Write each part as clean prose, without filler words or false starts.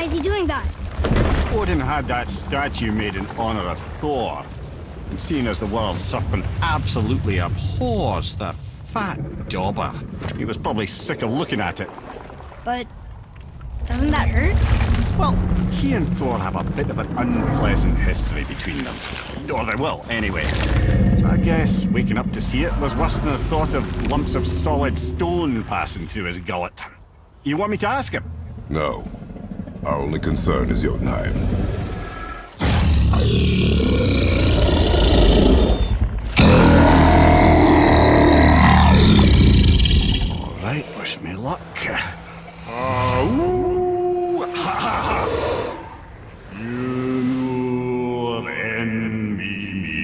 is he doing that? Odin had that statue made in honor of Thor. And seeing as the world serpent absolutely abhors the fat dauber, he was probably sick of looking at it. But doesn't that hurt? Well, he and Thor have a bit of an unpleasant history between them. Or they will, anyway. So I guess waking up to see it was worse than the thought of lumps of solid stone passing through his gullet. You want me to ask him? No. Our only concern is Jotunheim. All right, wish me luck. Ooh, ha, ha, ha. You envy me.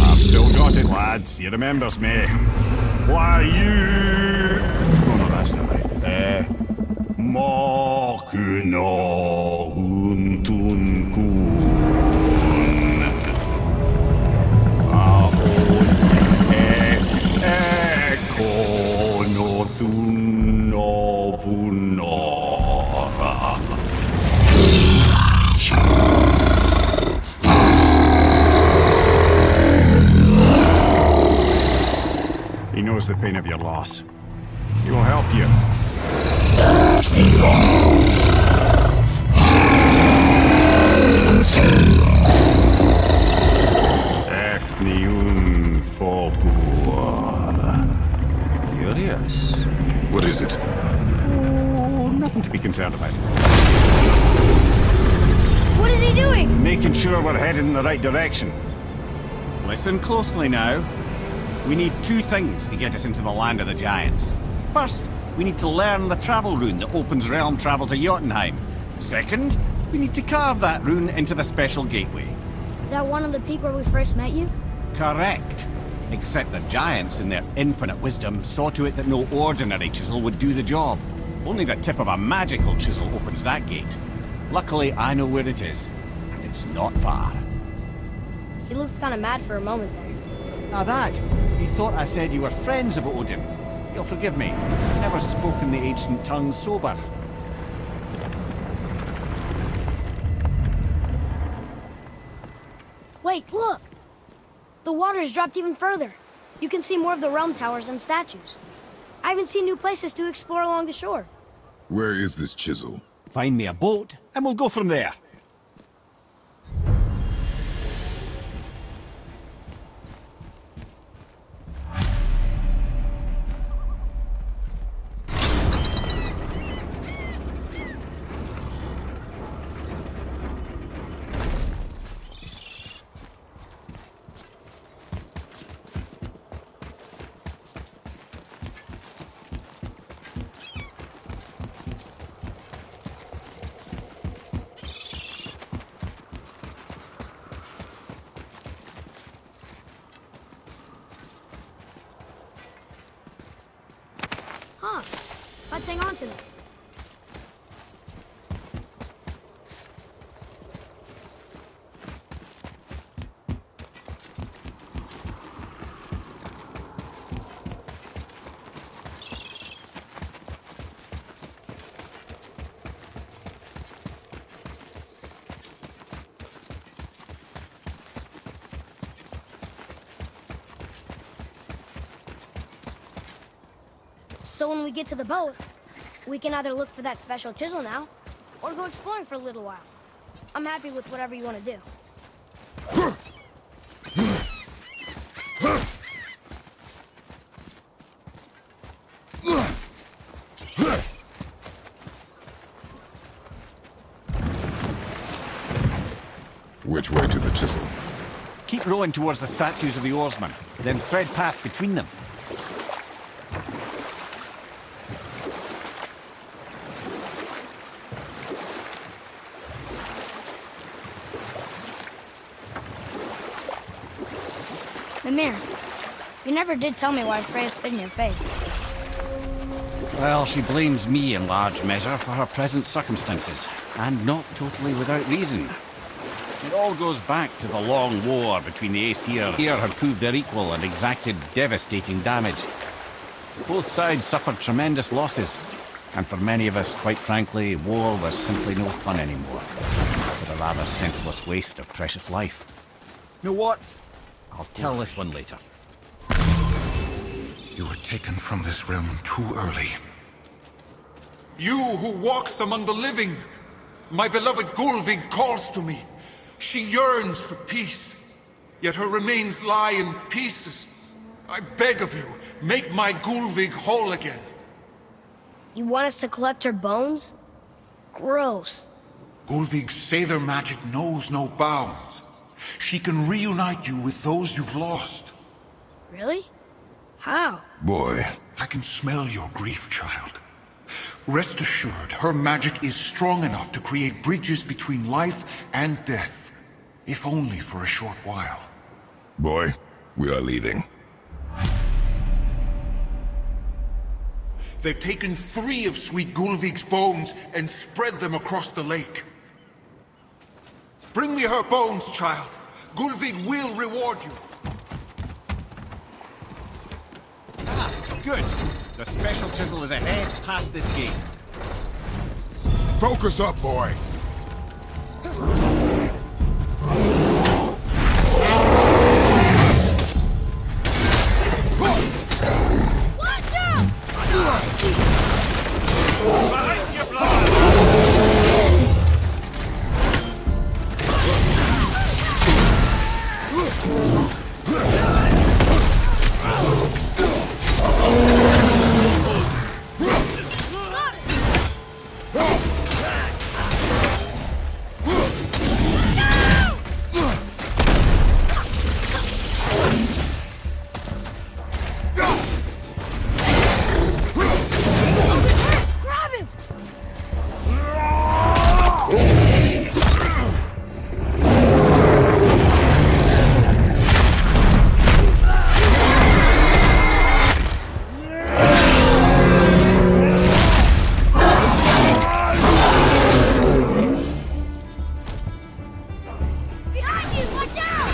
I've still got it, lads. He remembers me. Why you? Oh no, that's not right. Makuna huntun kun. Aon ekonothun ovunora. He knows the pain of your loss. He will help you. Efniun Fobuar. Curious. What is it? Oh, nothing to be concerned about. What is he doing? Making sure we're headed in the right direction. Listen closely now. We need two things to get us into the land of the giants. First, we need to learn the travel rune that opens realm travel to Jotunheim. Second, we need to carve that rune into the special gateway. That one on the peak where we first met you? Correct. Except the giants, in their infinite wisdom, saw to it that no ordinary chisel would do the job. Only the tip of a magical chisel opens that gate. Luckily, I know where it is, and it's not far. He looked kind of mad for a moment there. Now that, he thought I said you were friends of Odin. You'll forgive me. I've never spoken the ancient tongue sober. Wait, look! The water's dropped even further. You can see more of the realm towers and statues. I even see new places to explore along the shore. Where is this chisel? Find me a boat, and we'll go from there. Huh. Let's hang on to them. So when we get to the boat, we can either look for that special chisel now, or go exploring for a little while. I'm happy with whatever you want to do. Which way to the chisel? Keep rowing towards the statues of the oarsmen, then thread past between them. Mimir, you never did tell me why Freya spit in your face. Well, she blames me in large measure for her present circumstances, and not totally without reason. It all goes back to the long war between the Aesir. Here had proved their equal and exacted devastating damage. Both sides suffered tremendous losses, and for many of us, quite frankly, war was simply no fun anymore, but a rather senseless waste of precious life. You know what? I'll tell this one later. You were taken from this realm too early. You who walks among the living! My beloved Gulvig calls to me. She yearns for peace, yet her remains lie in pieces. I beg of you, make my Gulvig whole again. You want us to collect her bones? Gross. Gulvig's Sather magic knows no bounds. She can reunite you with those you've lost. Really? How? Boy. I can smell your grief, child. Rest assured, her magic is strong enough to create bridges between life and death, if only for a short while. Boy, we are leaving. They've taken 3 of Sweet Gulvig's bones and spread them across the lake. Bring me her bones, child. Gulvig will reward you. Ah, good. The special chisel is ahead, past this gate. Focus up, boy. Watch out! Behind you, brother! Grab him! Behind you! Watch out!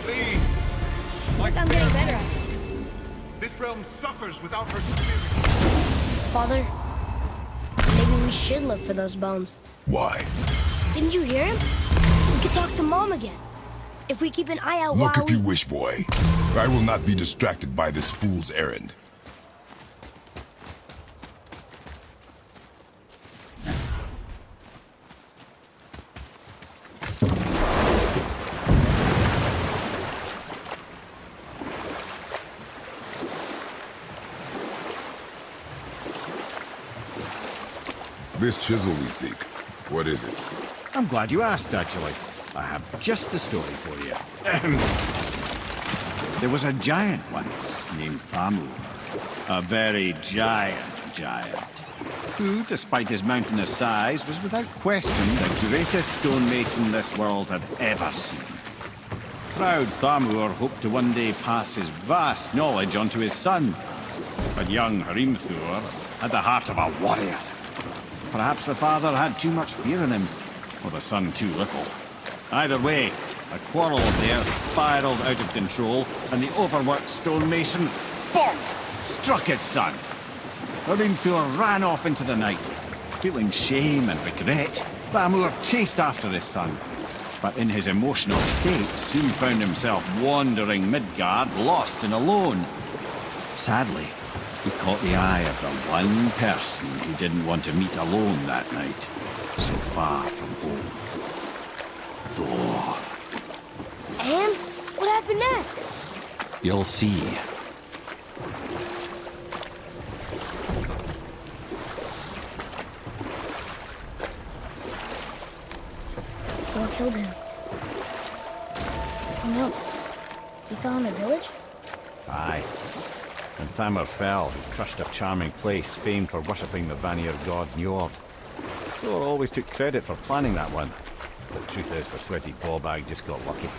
Please. I'm getting better at this. This realm suffers without her spirit. Father, maybe we should look for those bones. Why? Didn't you hear him? We could talk to Mom again. If we keep an eye out Look while if you wish, boy. I will not be distracted by this fool's errand. This chisel we seek, what is it? I'm glad you asked, actually. I have just the story for you. There was a giant once named Thamur. A very giant, who, despite his mountainous size, was without question the greatest stonemason this world had ever seen. Proud Thamur hoped to one day pass his vast knowledge on to his son. But young Hrimthur had the heart of a warrior. Perhaps the father had too much fear in him, or the son too little. Either way, a quarrel of theirs spiraled out of control, and the overworked stonemason, bonk, struck his son. Hrimthur ran off into the night. Feeling shame and regret, Thamur chased after his son, but in his emotional state soon found himself wandering Midgard, lost and alone. Sadly, he caught the eye of the one person he didn't want to meet alone that night, so far from home. Thor. And what happened next? You'll see. Thor killed him. Oh no. He fell in a village? Aye. When Thamur fell, he crushed a charming place famed for worshipping the Vanir god Njord. Thor always took credit for planning that one. The truth is, the sweaty ballbag just got lucky.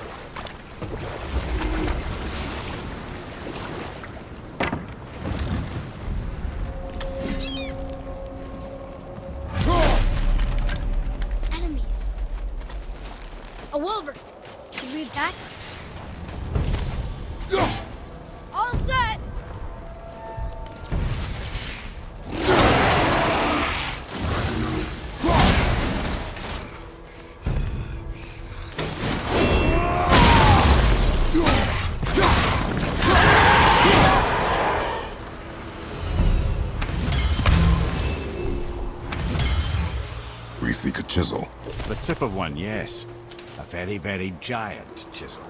Attack. All set! We seek a chisel. The tip of one, yes. A very, very giant chisel.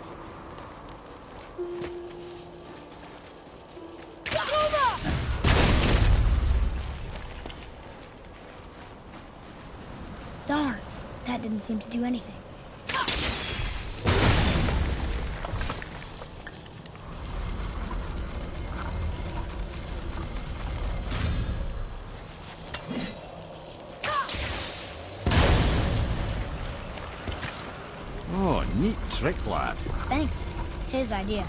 Darn, that didn't seem to do anything. Oh, neat trick, lad. Thanks. His idea.